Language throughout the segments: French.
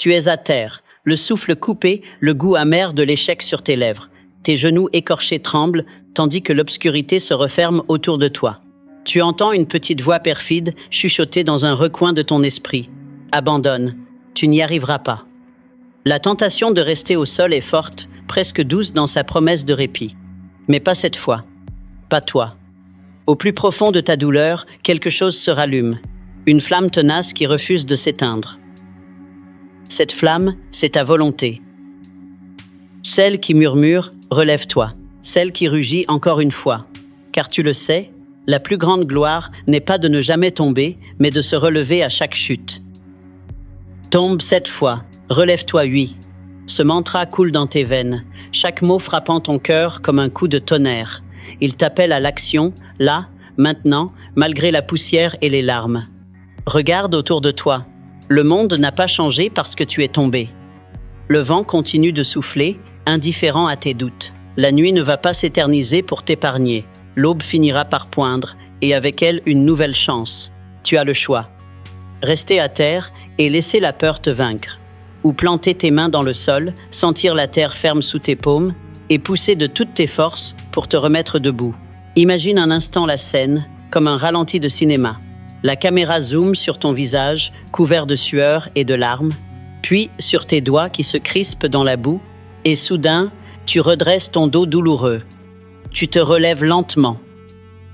Tu es à terre, le souffle coupé, le goût amer de l'échec sur tes lèvres. Tes genoux écorchés tremblent, tandis que l'obscurité se referme autour de toi. Tu entends une petite voix perfide chuchoter dans un recoin de ton esprit. Abandonne, tu n'y arriveras pas. La tentation de rester au sol est forte, presque douce dans sa promesse de répit. Mais pas cette fois. Pas toi. Au plus profond de ta douleur, quelque chose se rallume. Une flamme tenace qui refuse de s'éteindre. Cette flamme, c'est ta volonté. Celle qui murmure, relève-toi. Celle qui rugit encore une fois. Car tu le sais, la plus grande gloire n'est pas de ne jamais tomber, mais de se relever à chaque chute. Tombe 7 fois, relève-toi 8. Ce mantra coule dans tes veines, chaque mot frappant ton cœur comme un coup de tonnerre. Il t'appelle à l'action, là, maintenant, malgré la poussière et les larmes. Regarde autour de toi. Le monde n'a pas changé parce que tu es tombé. Le vent continue de souffler, indifférent à tes doutes. La nuit ne va pas s'éterniser pour t'épargner. L'aube finira par poindre, et avec elle une nouvelle chance. Tu as le choix. Rester à terre et laisser la peur te vaincre. Ou planter tes mains dans le sol, sentir la terre ferme sous tes paumes, et pousser de toutes tes forces pour te remettre debout. Imagine un instant la scène, comme un ralenti de cinéma. La caméra zoome sur ton visage, couvert de sueur et de larmes, puis sur tes doigts qui se crispent dans la boue, et soudain, tu redresses ton dos douloureux. Tu te relèves lentement.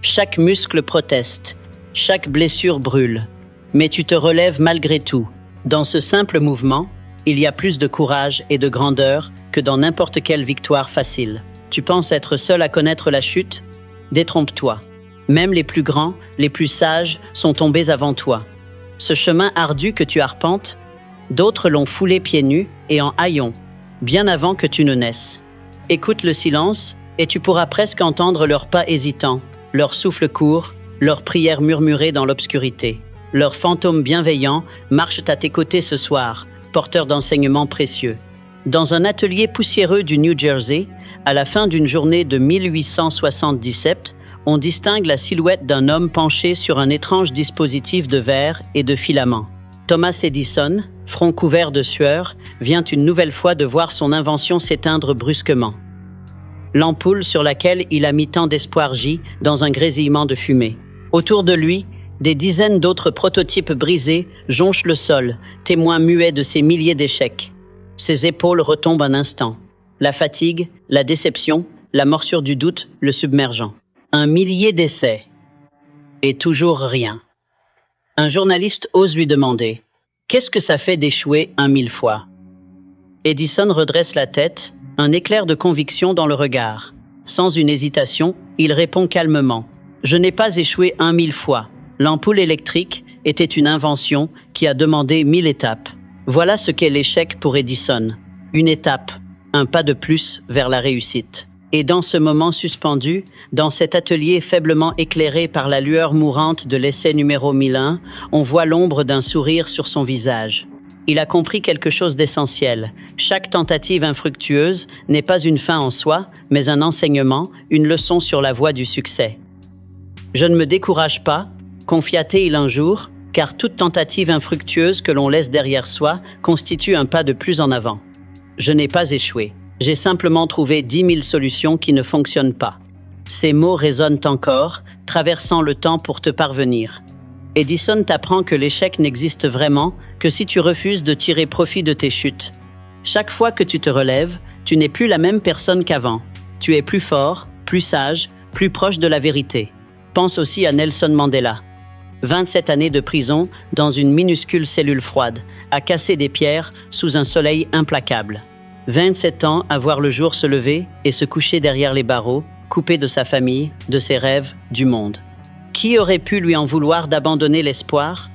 Chaque muscle proteste, chaque blessure brûle, mais tu te relèves malgré tout. Dans ce simple mouvement, il y a plus de courage et de grandeur que dans n'importe quelle victoire facile. Tu penses être seul à connaître la chute? Détrompe-toi. Même les plus grands, les plus sages sont tombés avant toi. Ce chemin ardu que tu arpentes, d'autres l'ont foulé pieds nus et en haillons, bien avant que tu ne naisses. Écoute le silence et tu pourras presque entendre leurs pas hésitants, leur souffle court, leurs prières murmurées dans l'obscurité. Leurs fantômes bienveillants marchent à tes côtés ce soir, porteurs d'enseignements précieux. Dans un atelier poussiéreux du New Jersey, à la fin d'une journée de 1877, on distingue la silhouette d'un homme penché sur un étrange dispositif de verre et de filaments. Thomas Edison, front couvert de sueur, vient une nouvelle fois de voir son invention s'éteindre brusquement. L'ampoule sur laquelle il a mis tant d'espoir gît dans un grésillement de fumée. Autour de lui, des dizaines d'autres prototypes brisés jonchent le sol, témoins muets de ces milliers d'échecs. Ses épaules retombent un instant. La fatigue, la déception, la morsure du doute le submergeant. 1 millier d'essais. Et toujours rien. Un journaliste ose lui demander « Qu'est-ce que ça fait d'échouer 1000 fois ?» Edison redresse la tête, un éclair de conviction dans le regard. Sans une hésitation, il répond calmement « Je n'ai pas échoué 1000 fois. L'ampoule électrique était une invention qui a demandé 1000 étapes. » Voilà ce qu'est l'échec pour Edison. Une étape, un pas de plus vers la réussite. Et dans ce moment suspendu, dans cet atelier faiblement éclairé par la lueur mourante de l'essai numéro 1001, on voit l'ombre d'un sourire sur son visage. Il a compris quelque chose d'essentiel. Chaque tentative infructueuse n'est pas une fin en soi, mais un enseignement, une leçon sur la voie du succès. Je ne me décourage pas, confia-t-il un jour, car toute tentative infructueuse que l'on laisse derrière soi constitue un pas de plus en avant. Je n'ai pas échoué. J'ai simplement trouvé 10 000 solutions qui ne fonctionnent pas. Ces mots résonnent encore, traversant le temps pour te parvenir. Edison t'apprend que l'échec n'existe vraiment que si tu refuses de tirer profit de tes chutes. Chaque fois que tu te relèves, tu n'es plus la même personne qu'avant. Tu es plus fort, plus sage, plus proche de la vérité. Pense aussi à Nelson Mandela. 27 années de prison dans une minuscule cellule froide, à casser des pierres sous un soleil implacable. 27 ans à voir le jour se lever et se coucher derrière les barreaux, coupé de sa famille, de ses rêves, du monde. Qui aurait pu lui en vouloir d'abandonner l'espoir?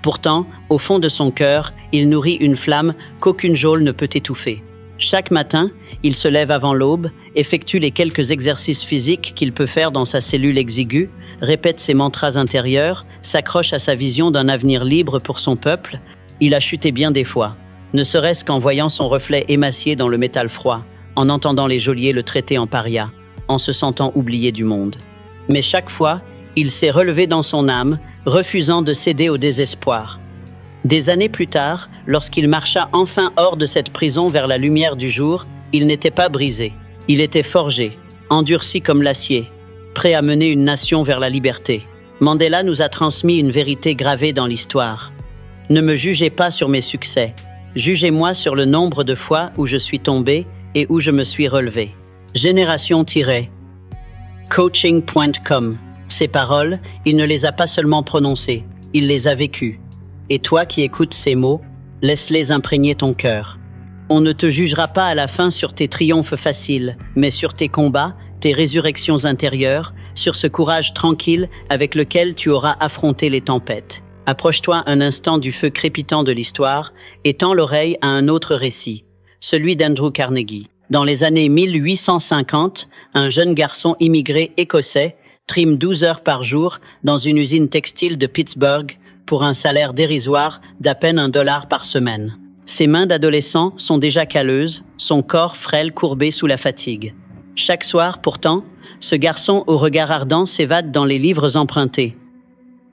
Pourtant, au fond de son cœur, il nourrit une flamme qu'aucune geôle ne peut étouffer. Chaque matin, il se lève avant l'aube, effectue les quelques exercices physiques qu'il peut faire dans sa cellule exiguë, répète ses mantras intérieurs, s'accroche à sa vision d'un avenir libre pour son peuple. Il a chuté bien des fois, ne serait-ce qu'en voyant son reflet émacié dans le métal froid, en entendant les geôliers le traiter en paria, en se sentant oublié du monde. Mais chaque fois, il s'est relevé dans son âme, refusant de céder au désespoir. Des années plus tard, lorsqu'il marcha enfin hors de cette prison vers la lumière du jour, il n'était pas brisé. Il était forgé, endurci comme l'acier, prêt à mener une nation vers la liberté. Mandela nous a transmis une vérité gravée dans l'histoire. Ne me jugez pas sur mes succès. Jugez-moi sur le nombre de fois où je suis tombé et où je me suis relevé. Génération-coaching.com. Ces paroles, il ne les a pas seulement prononcées, il les a vécues. Et toi qui écoutes ces mots, laisse-les imprégner ton cœur. On ne te jugera pas à la fin sur tes triomphes faciles, mais sur tes combats, tes résurrections intérieures, sur ce courage tranquille avec lequel tu auras affronté les tempêtes. Approche-toi un instant du feu crépitant de l'histoire et tends l'oreille à un autre récit, celui d'Andrew Carnegie. Dans les années 1850, un jeune garçon immigré écossais trime 12 heures par jour dans une usine textile de Pittsburgh pour un salaire dérisoire d'à peine $1 par semaine. Ses mains d'adolescent sont déjà calleuses, son corps frêle courbé sous la fatigue. Chaque soir, pourtant, ce garçon au regard ardent s'évade dans les livres empruntés.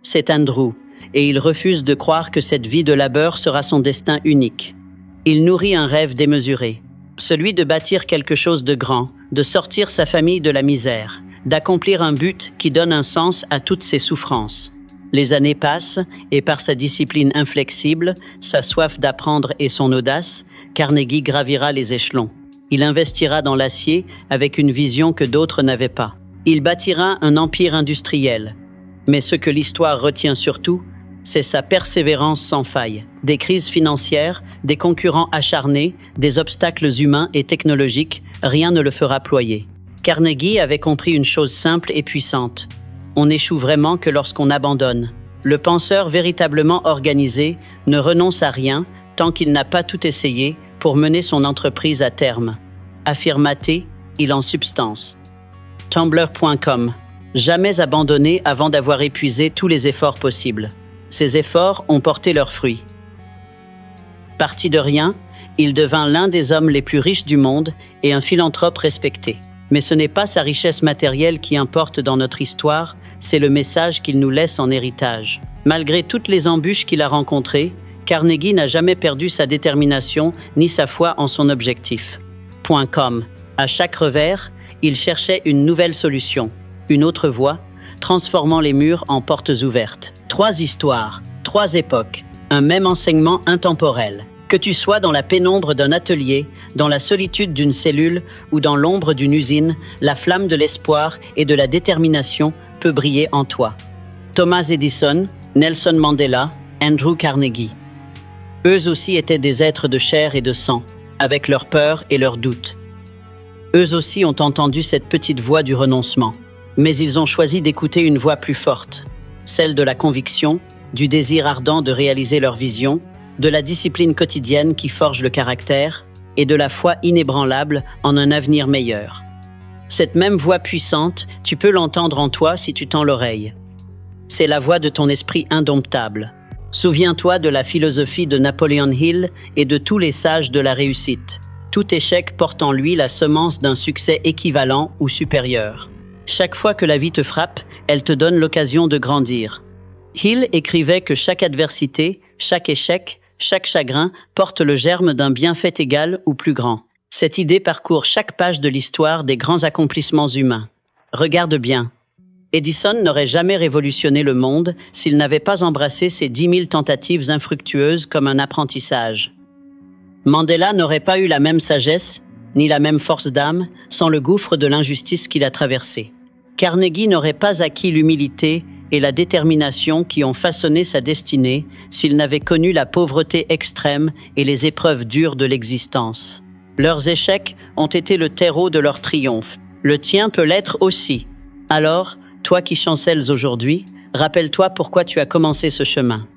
C'est Andrew, et il refuse de croire que cette vie de labeur sera son destin unique. Il nourrit un rêve démesuré, celui de bâtir quelque chose de grand, de sortir sa famille de la misère, d'accomplir un but qui donne un sens à toutes ses souffrances. Les années passent, et par sa discipline inflexible, sa soif d'apprendre et son audace, Carnegie gravira les échelons. Il investira dans l'acier avec une vision que d'autres n'avaient pas. Il bâtira un empire industriel. Mais ce que l'histoire retient surtout, c'est sa persévérance sans faille. Des crises financières, des concurrents acharnés, des obstacles humains et technologiques, rien ne le fera ployer. Carnegie avait compris une chose simple et puissante. On n'échoue vraiment que lorsqu'on abandonne. Le penseur véritablement organisé ne renonce à rien tant qu'il n'a pas tout essayé pour mener son entreprise à terme. Affirma-t-il, il en substance. Tumblr.com. Jamais abandonné avant d'avoir épuisé tous les efforts possibles. Ces efforts ont porté leurs fruits. Parti de rien, il devint l'un des hommes les plus riches du monde et un philanthrope respecté. Mais ce n'est pas sa richesse matérielle qui importe dans notre histoire, c'est le message qu'il nous laisse en héritage. Malgré toutes les embûches qu'il a rencontrées, Carnegie n'a jamais perdu sa détermination ni sa foi en son objectif. .com. À chaque revers, il cherchait une nouvelle solution, une autre voie, transformant les murs en portes ouvertes. 3 histoires, 3 époques, un même enseignement intemporel. Que tu sois dans la pénombre d'un atelier, dans la solitude d'une cellule ou dans l'ombre d'une usine, la flamme de l'espoir et de la détermination peut briller en toi. Thomas Edison, Nelson Mandela, Andrew Carnegie. Eux aussi étaient des êtres de chair et de sang, avec leurs peurs et leurs doutes. Eux aussi ont entendu cette petite voix du renoncement, mais ils ont choisi d'écouter une voix plus forte, celle de la conviction, du désir ardent de réaliser leur vision, de la discipline quotidienne qui forge le caractère et de la foi inébranlable en un avenir meilleur. Cette même voix puissante, tu peux l'entendre en toi si tu tends l'oreille. C'est la voix de ton esprit indomptable. Souviens-toi de la philosophie de Napoleon Hill et de tous les sages de la réussite. Tout échec porte en lui la semence d'un succès équivalent ou supérieur. Chaque fois que la vie te frappe, elle te donne l'occasion de grandir. Hill écrivait que chaque adversité, chaque échec, chaque chagrin porte le germe d'un bienfait égal ou plus grand. Cette idée parcourt chaque page de l'histoire des grands accomplissements humains. Regarde bien. Edison n'aurait jamais révolutionné le monde s'il n'avait pas embrassé ses 10 000 tentatives infructueuses comme un apprentissage. Mandela n'aurait pas eu la même sagesse, ni la même force d'âme, sans le gouffre de l'injustice qu'il a traversé. Carnegie n'aurait pas acquis l'humilité et la détermination qui ont façonné sa destinée s'il n'avait connu la pauvreté extrême et les épreuves dures de l'existence. Leurs échecs ont été le terreau de leur triomphe. Le tien peut l'être aussi. Alors, toi qui chancelles aujourd'hui, rappelle-toi pourquoi tu as commencé ce chemin.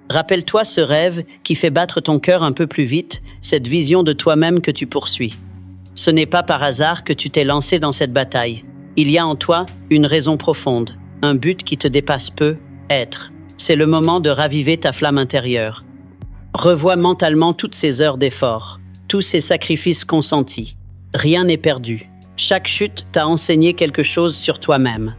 Rappelle-toi ce rêve qui fait battre ton cœur un peu plus vite, cette vision de toi-même que tu poursuis. Ce n'est pas par hasard que tu t'es lancé dans cette bataille. Il y a en toi une raison profonde, un but qui te dépasse peu, être. C'est le moment de raviver ta flamme intérieure. Revois mentalement toutes ces heures d'effort, tous ces sacrifices consentis. Rien n'est perdu. Chaque chute t'a enseigné quelque chose sur toi-même.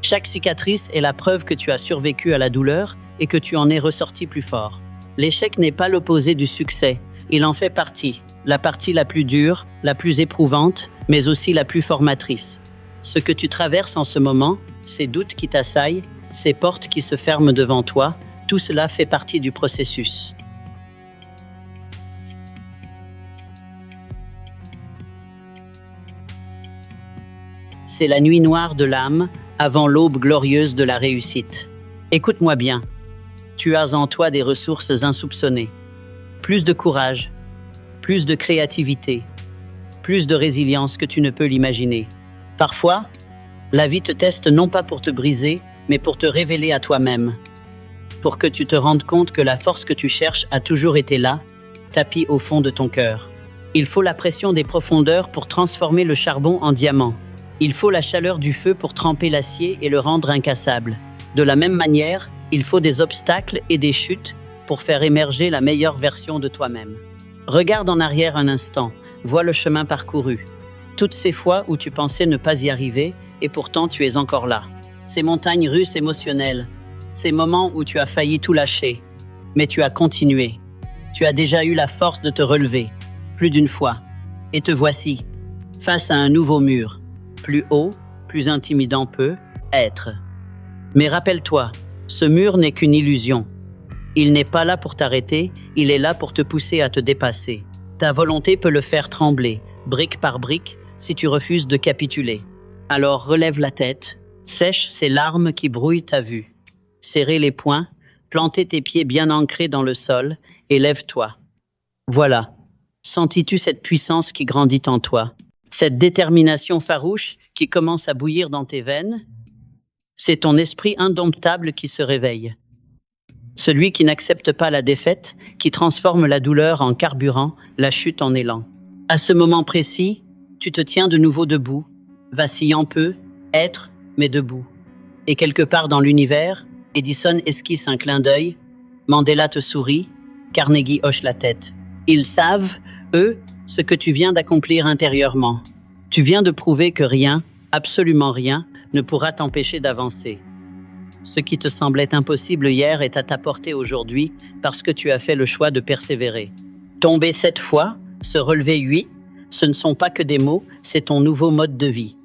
Chaque cicatrice est la preuve que tu as survécu à la douleur et que tu en es ressorti plus fort. L'échec n'est pas l'opposé du succès, il en fait partie, la partie la plus dure, la plus éprouvante, mais aussi la plus formatrice. Ce que tu traverses en ce moment, ces doutes qui t'assaillent, ces portes qui se ferment devant toi, tout cela fait partie du processus. C'est la nuit noire de l'âme, avant l'aube glorieuse de la réussite. Écoute-moi bien, tu as en toi des ressources insoupçonnées. Plus de courage, plus de créativité, plus de résilience que tu ne peux l'imaginer. Parfois, la vie te teste non pas pour te briser, mais pour te révéler à toi-même. Pour que tu te rendes compte que la force que tu cherches a toujours été là, tapie au fond de ton cœur. Il faut la pression des profondeurs pour transformer le charbon en diamant. Il faut la chaleur du feu pour tremper l'acier et le rendre incassable. De la même manière, il faut des obstacles et des chutes pour faire émerger la meilleure version de toi-même. Regarde en arrière un instant, vois le chemin parcouru. Toutes ces fois où tu pensais ne pas y arriver, et pourtant tu es encore là. Ces montagnes russes émotionnelles, ces moments où tu as failli tout lâcher, mais tu as continué. Tu as déjà eu la force de te relever, plus d'une fois. Et te voici, face à un nouveau mur. Plus haut, plus intimidant peut être. Mais rappelle-toi, ce mur n'est qu'une illusion. Il n'est pas là pour t'arrêter, il est là pour te pousser à te dépasser. Ta volonté peut le faire trembler, brique par brique, si tu refuses de capituler. Alors relève la tête, sèche ces larmes qui brouillent ta vue. Serrez les poings, plantez tes pieds bien ancrés dans le sol, et lève-toi. Voilà, sentis-tu cette puissance qui grandit en toi? Cette détermination farouche qui commence à bouillir dans tes veines? C'est ton esprit indomptable qui se réveille. Celui qui n'accepte pas la défaite, qui transforme la douleur en carburant, la chute en élan. À ce moment précis, tu te tiens de nouveau debout, vacillant peu, être, mais debout. Et quelque part dans l'univers, Edison esquisse un clin d'œil, Mandela te sourit, Carnegie hoche la tête. Ils savent, eux, ce que tu viens d'accomplir intérieurement. Tu viens de prouver que rien, absolument rien, ne pourra t'empêcher d'avancer. Ce qui te semblait impossible hier est à ta portée aujourd'hui parce que tu as fait le choix de persévérer. Tomber 7 fois, se relever 8, ce ne sont pas que des mots, c'est ton nouveau mode de vie.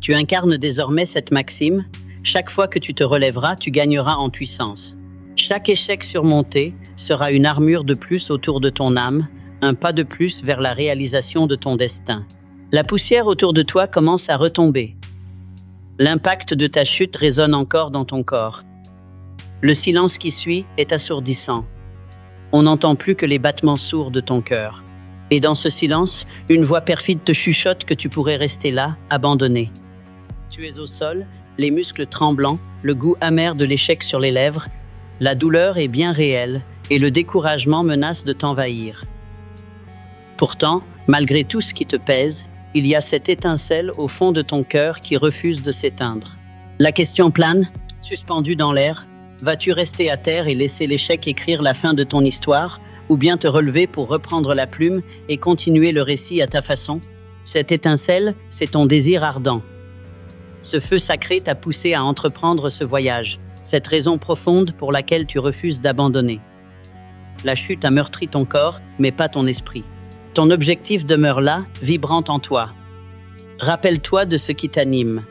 Tu incarnes désormais cette maxime, chaque fois que tu te relèveras, tu gagneras en puissance. Chaque échec surmonté sera une armure de plus autour de ton âme, un pas de plus vers la réalisation de ton destin. La poussière autour de toi commence à retomber. L'impact de ta chute résonne encore dans ton corps. Le silence qui suit est assourdissant. On n'entend plus que les battements sourds de ton cœur. Et dans ce silence, une voix perfide te chuchote que tu pourrais rester là, abandonné. Tu es au sol, les muscles tremblants, le goût amer de l'échec sur les lèvres. La douleur est bien réelle et le découragement menace de t'envahir. Pourtant, malgré tout ce qui te pèse, il y a cette étincelle au fond de ton cœur qui refuse de s'éteindre. La question plane, suspendue dans l'air, vas-tu rester à terre et laisser l'échec écrire la fin de ton histoire, ou bien te relever pour reprendre la plume et continuer le récit à ta façon? Cette étincelle, c'est ton désir ardent. Ce feu sacré t'a poussé à entreprendre ce voyage, cette raison profonde pour laquelle tu refuses d'abandonner. La chute a meurtri ton corps, mais pas ton esprit. Ton objectif demeure là, vibrant en toi. Rappelle-toi de ce qui t'anime.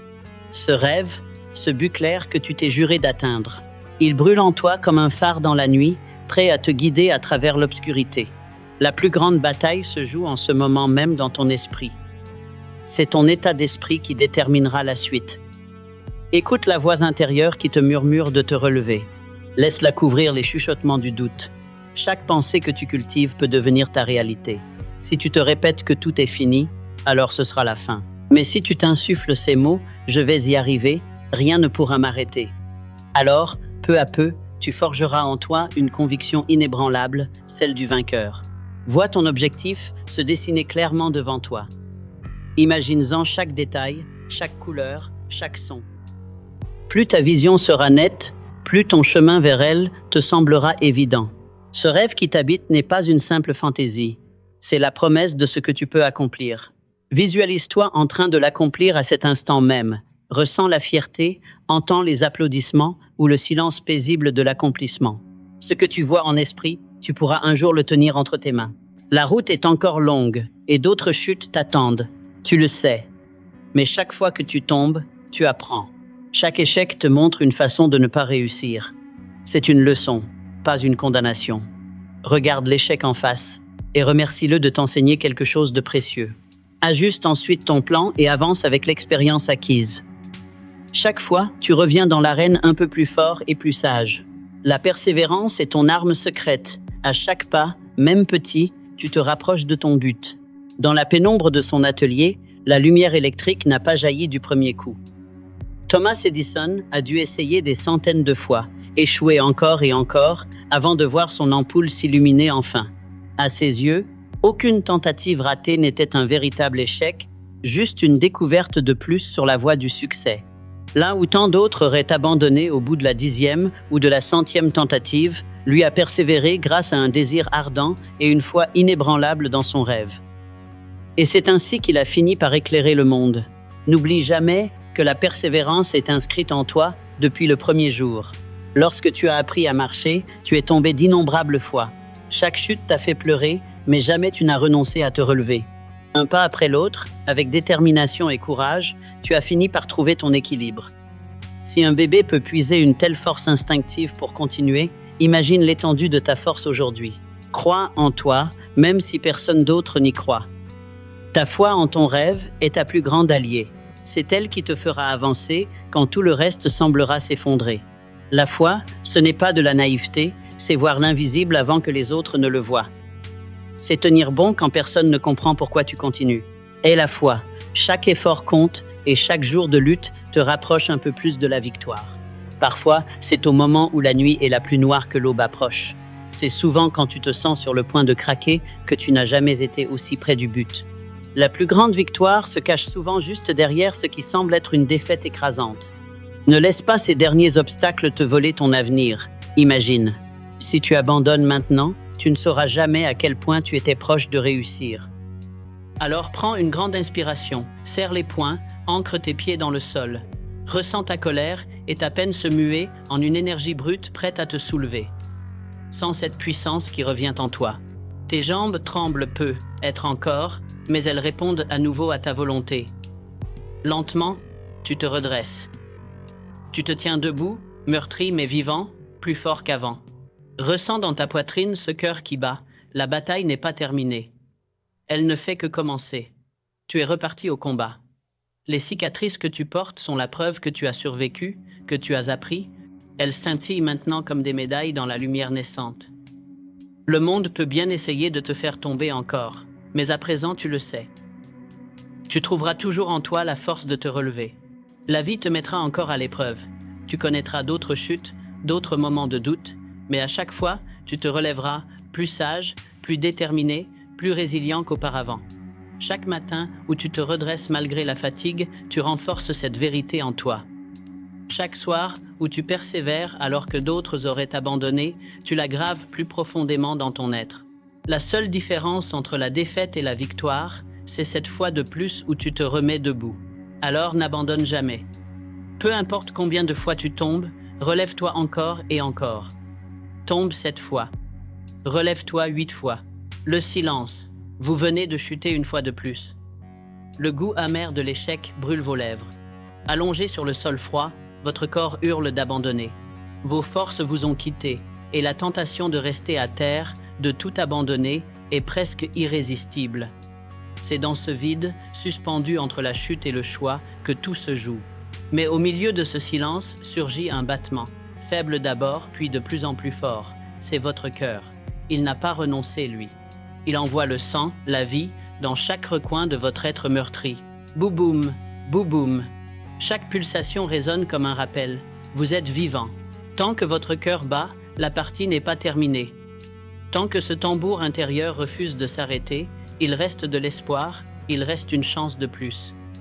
Ce rêve, ce but clair que tu t'es juré d'atteindre. Il brûle en toi comme un phare dans la nuit, prêt à te guider à travers l'obscurité. La plus grande bataille se joue en ce moment même dans ton esprit. C'est ton état d'esprit qui déterminera la suite. Écoute la voix intérieure qui te murmure de te relever. Laisse-la couvrir les chuchotements du doute. Chaque pensée que tu cultives peut devenir ta réalité. Si tu te répètes que tout est fini, alors ce sera la fin. Mais si tu t'insuffles ces mots, je vais y arriver, rien ne pourra m'arrêter. Alors, peu à peu, tu forgeras en toi une conviction inébranlable, celle du vainqueur. Vois ton objectif se dessiner clairement devant toi. Imagine-en chaque détail, chaque couleur, chaque son. Plus ta vision sera nette, plus ton chemin vers elle te semblera évident. Ce rêve qui t'habite n'est pas une simple fantaisie. C'est la promesse de ce que tu peux accomplir. Visualise-toi en train de l'accomplir à cet instant même. Ressens la fierté, entends les applaudissements ou le silence paisible de l'accomplissement. Ce que tu vois en esprit, tu pourras un jour le tenir entre tes mains. La route est encore longue et d'autres chutes t'attendent, tu le sais. Mais chaque fois que tu tombes, tu apprends. Chaque échec te montre une façon de ne pas réussir. C'est une leçon, pas une condamnation. Regarde l'échec en face et remercie-le de t'enseigner quelque chose de précieux. Ajuste ensuite ton plan et avance avec l'expérience acquise. Chaque fois, tu reviens dans l'arène un peu plus fort et plus sage. La persévérance est ton arme secrète. À chaque pas, même petit, tu te rapproches de ton but. Dans la pénombre de son atelier, la lumière électrique n'a pas jailli du premier coup. Thomas Edison a dû essayer des centaines de fois, échouer encore et encore, avant de voir son ampoule s'illuminer enfin. À ses yeux, aucune tentative ratée n'était un véritable échec, juste une découverte de plus sur la voie du succès. Là où tant d'autres auraient abandonné au bout de la 10e ou de la 100e tentative, lui a persévéré grâce à un désir ardent et une foi inébranlable dans son rêve. Et c'est ainsi qu'il a fini par éclairer le monde. N'oublie jamais que la persévérance est inscrite en toi depuis le premier jour. Lorsque tu as appris à marcher, tu es tombé d'innombrables fois. Chaque chute t'a fait pleurer, mais jamais tu n'as renoncé à te relever. Un pas après l'autre, avec détermination et courage, tu as fini par trouver ton équilibre. Si un bébé peut puiser une telle force instinctive pour continuer, imagine l'étendue de ta force aujourd'hui. Crois en toi, même si personne d'autre n'y croit. Ta foi en ton rêve est ta plus grande alliée. C'est elle qui te fera avancer quand tout le reste semblera s'effondrer. La foi, ce n'est pas de la naïveté, c'est voir l'invisible avant que les autres ne le voient. C'est tenir bon quand personne ne comprend pourquoi tu continues. Aie la foi, chaque effort compte et chaque jour de lutte te rapproche un peu plus de la victoire. Parfois, c'est au moment où la nuit est la plus noire que l'aube approche. C'est souvent quand tu te sens sur le point de craquer que tu n'as jamais été aussi près du but. La plus grande victoire se cache souvent juste derrière ce qui semble être une défaite écrasante. Ne laisse pas ces derniers obstacles te voler ton avenir. Imagine, si tu abandonnes maintenant, tu ne sauras jamais à quel point tu étais proche de réussir. Alors prends une grande inspiration, serre les poings, ancre tes pieds dans le sol. Ressens ta colère et ta peine se muer en une énergie brute prête à te soulever. Sens cette puissance qui revient en toi. Tes jambes tremblent peu, être encore, mais elles répondent à nouveau à ta volonté. Lentement, tu te redresses. Tu te tiens debout, meurtri mais vivant, plus fort qu'avant. Ressens dans ta poitrine ce cœur qui bat. La bataille n'est pas terminée. Elle ne fait que commencer. Tu es reparti au combat. Les cicatrices que tu portes sont la preuve que tu as survécu, que tu as appris. Elles scintillent maintenant comme des médailles dans la lumière naissante. Le monde peut bien essayer de te faire tomber encore, mais à présent tu le sais. Tu trouveras toujours en toi la force de te relever. La vie te mettra encore à l'épreuve. Tu connaîtras d'autres chutes, d'autres moments de doute, mais à chaque fois, tu te relèveras plus sage, plus déterminé, plus résilient qu'auparavant. Chaque matin où tu te redresses malgré la fatigue, tu renforces cette vérité en toi. Chaque soir où tu persévères alors que d'autres auraient abandonné, tu la graves plus profondément dans ton être. La seule différence entre la défaite et la victoire, c'est cette fois de plus où tu te remets debout. Alors n'abandonne jamais. Peu importe combien de fois tu tombes, relève-toi encore et encore. Tombe 7 fois. Relève-toi 8 fois. Le silence. Vous venez de chuter une fois de plus. Le goût amer de l'échec brûle vos lèvres. Allongé sur le sol froid, votre corps hurle d'abandonner. Vos forces vous ont quitté et la tentation de rester à terre, de tout abandonner, est presque irrésistible. C'est dans ce vide, suspendu entre la chute et le choix, que tout se joue. Mais au milieu de ce silence surgit un battement, faible d'abord, puis de plus en plus fort. C'est votre cœur. Il n'a pas renoncé, lui. Il envoie le sang, la vie, dans chaque recoin de votre être meurtri. Bouboum, bouboum. Chaque pulsation résonne comme un rappel. Vous êtes vivant. Tant que votre cœur bat, la partie n'est pas terminée. Tant que ce tambour intérieur refuse de s'arrêter, il reste de l'espoir, il reste une chance de plus.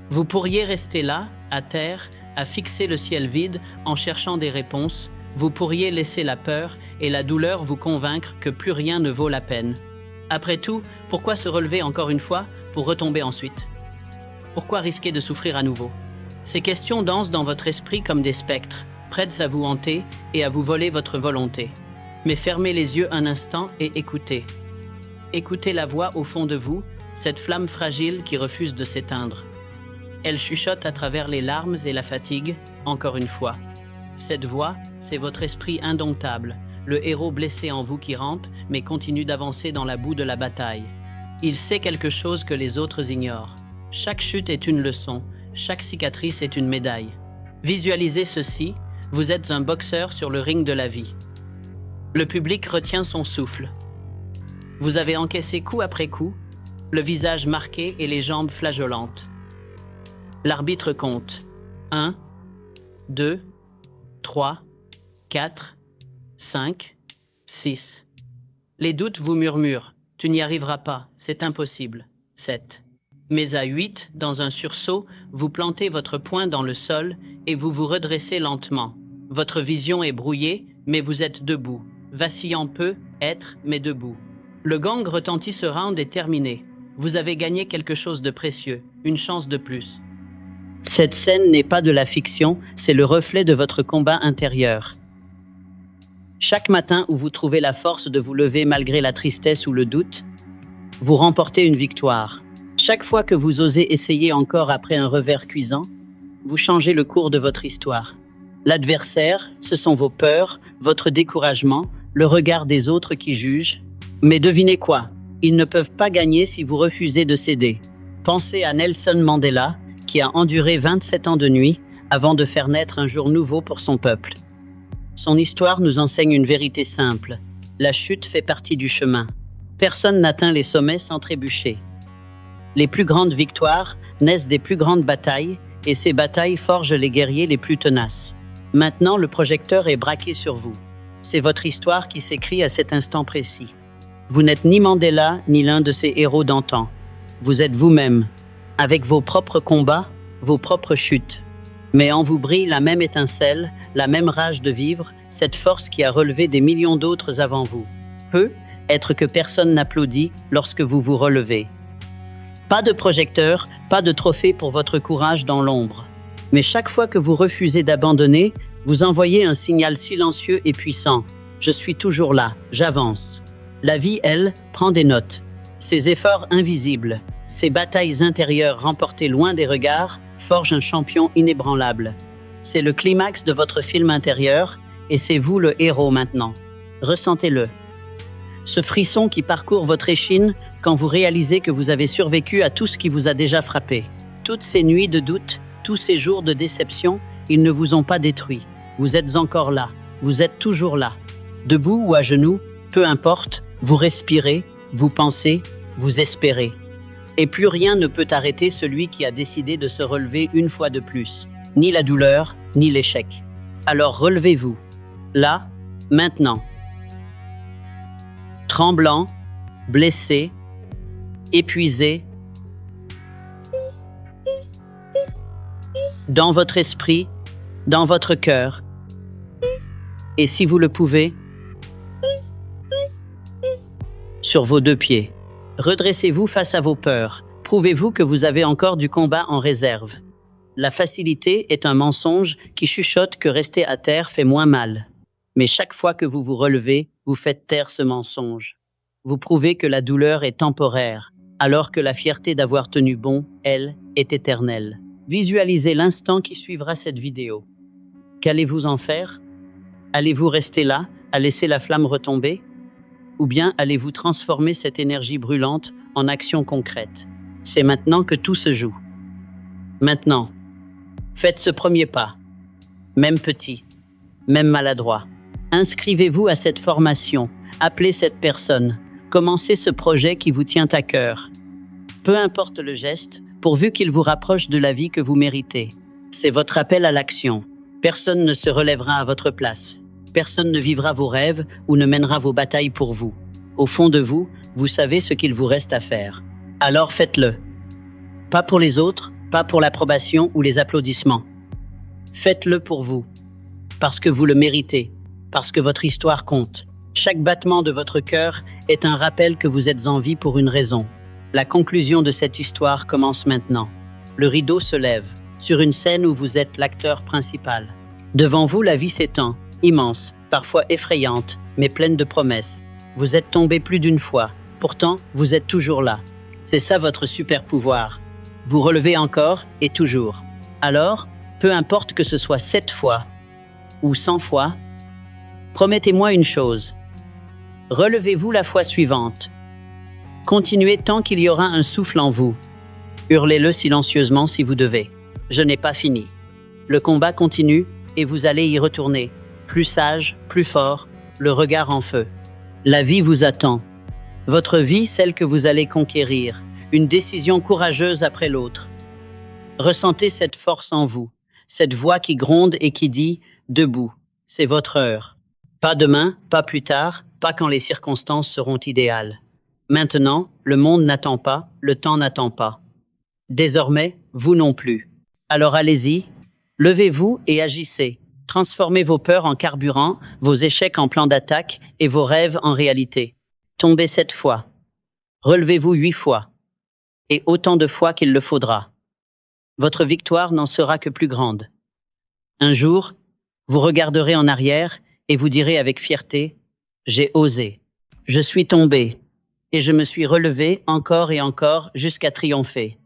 Vous pourriez rester là, à terre, à fixer le ciel vide en cherchant des réponses. Vous pourriez laisser la peur et la douleur vous convaincre que plus rien ne vaut la peine. Après tout, pourquoi se relever encore une fois pour retomber ensuite? Pourquoi risquer de souffrir à nouveau? Ces questions dansent dans votre esprit comme des spectres, prêtes à vous hanter et à vous voler votre volonté. Mais fermez les yeux un instant et écoutez. Écoutez la voix au fond de vous, cette flamme fragile qui refuse de s'éteindre. Elle chuchote à travers les larmes et la fatigue, encore une fois. Cette voix, c'est votre esprit indomptable, le héros blessé en vous qui rampe, mais continue d'avancer dans la boue de la bataille. Il sait quelque chose que les autres ignorent. Chaque chute est une leçon, chaque cicatrice est une médaille. Visualisez ceci, vous êtes un boxeur sur le ring de la vie. Le public retient son souffle. Vous avez encaissé coup après coup, le visage marqué et les jambes flageolantes. L'arbitre compte. 1, 2, 3, 4, 5, 6. Les doutes vous murmurent. Tu n'y arriveras pas, c'est impossible. 7. Mais à 8, dans un sursaut, vous plantez votre poing dans le sol et vous vous redressez lentement. Votre vision est brouillée, mais vous êtes debout. Vacillant peu, être, mais debout. Le gong retentit, ce round est terminé. Vous avez gagné quelque chose de précieux, une chance de plus. Cette scène n'est pas de la fiction, c'est le reflet de votre combat intérieur. Chaque matin où vous trouvez la force de vous lever malgré la tristesse ou le doute, vous remportez une victoire. Chaque fois que vous osez essayer encore après un revers cuisant, vous changez le cours de votre histoire. L'adversaire, ce sont vos peurs, votre découragement, le regard des autres qui jugent. Mais devinez quoi? Ils ne peuvent pas gagner si vous refusez de céder. Pensez à Nelson Mandela, qui a enduré 27 ans de nuit avant de faire naître un jour nouveau pour son peuple. Son histoire nous enseigne une vérité simple. La chute fait partie du chemin. Personne n'atteint les sommets sans trébucher. Les plus grandes victoires naissent des plus grandes batailles, et ces batailles forgent les guerriers les plus tenaces. Maintenant, le projecteur est braqué sur vous. C'est votre histoire qui s'écrit à cet instant précis. Vous n'êtes ni Mandela, ni l'un de ces héros d'antan. Vous êtes vous-même, avec vos propres combats, vos propres chutes. Mais en vous brille la même étincelle, la même rage de vivre, cette force qui a relevé des millions d'autres avant vous. Peut être que personne n'applaudit lorsque vous vous relevez. Pas de projecteur, pas de trophée pour votre courage dans l'ombre. Mais chaque fois que vous refusez d'abandonner, vous envoyez un signal silencieux et puissant. Je suis toujours là, j'avance. La vie, elle, prend des notes. Ces efforts invisibles, ces batailles intérieures remportées loin des regards, forgent un champion inébranlable. C'est le climax de votre film intérieur, et c'est vous le héros maintenant. Ressentez-le. Ce frisson qui parcourt votre échine quand vous réalisez que vous avez survécu à tout ce qui vous a déjà frappé. Toutes ces nuits de doute, tous ces jours de déception, ils ne vous ont pas détruit. Vous êtes encore là, vous êtes toujours là. Debout ou à genoux, peu importe, vous respirez, vous pensez, vous espérez. Et plus rien ne peut arrêter celui qui a décidé de se relever une fois de plus. Ni la douleur, ni l'échec. Alors relevez-vous. Là, maintenant. Tremblant, blessé, épuisé. Dans votre esprit, dans votre cœur. Et si vous le pouvez, sur vos deux pieds. Redressez-vous face à vos peurs. Prouvez-vous que vous avez encore du combat en réserve. La facilité est un mensonge qui chuchote que rester à terre fait moins mal. Mais chaque fois que vous vous relevez, vous faites taire ce mensonge. Vous prouvez que la douleur est temporaire, alors que la fierté d'avoir tenu bon, elle, est éternelle. Visualisez l'instant qui suivra cette vidéo. Qu'allez-vous en faire? Allez-vous rester là, à laisser la flamme retomber? Ou bien allez-vous transformer cette énergie brûlante en action concrète? C'est maintenant que tout se joue. Maintenant, faites ce premier pas, même petit, même maladroit. Inscrivez-vous à cette formation, appelez cette personne, commencez ce projet qui vous tient à cœur. Peu importe le geste, pourvu qu'il vous rapproche de la vie que vous méritez. C'est votre appel à l'action. Personne ne se relèvera à votre place. Personne ne vivra vos rêves ou ne mènera vos batailles pour vous. Au fond de vous, vous savez ce qu'il vous reste à faire. Alors faites-le. Pas pour les autres, pas pour l'approbation ou les applaudissements. Faites-le pour vous. Parce que vous le méritez. Parce que votre histoire compte. Chaque battement de votre cœur est un rappel que vous êtes en vie pour une raison. La conclusion de cette histoire commence maintenant. Le rideau se lève, sur une scène où vous êtes l'acteur principal. Devant vous, la vie s'étend, immense, parfois effrayante, mais pleine de promesses. Vous êtes tombé plus d'une fois, pourtant vous êtes toujours là. C'est ça votre super pouvoir. Vous relevez encore et toujours. Alors, peu importe que ce soit 7 fois ou 100 fois, promettez-moi une chose. Relevez-vous la fois suivante. Continuez tant qu'il y aura un souffle en vous. Hurlez-le silencieusement si vous devez. Je n'ai pas fini. Le combat continue et vous allez y retourner. Plus sage, plus fort, le regard en feu. La vie vous attend. Votre vie, celle que vous allez conquérir. Une décision courageuse après l'autre. Ressentez cette force en vous. Cette voix qui gronde et qui dit « Debout, c'est votre heure ». Pas demain, pas plus tard, pas quand les circonstances seront idéales. Maintenant, le monde n'attend pas, le temps n'attend pas. Désormais, vous non plus. Alors allez-y, levez-vous et agissez. Transformez vos peurs en carburant, vos échecs en plan d'attaque et vos rêves en réalité. Tombez 7 fois. Relevez-vous 8 fois. Et autant de fois qu'il le faudra. Votre victoire n'en sera que plus grande. Un jour, vous regarderez en arrière et vous direz avec fierté « J'ai osé. Je suis tombé et je me suis relevé encore et encore jusqu'à triompher. »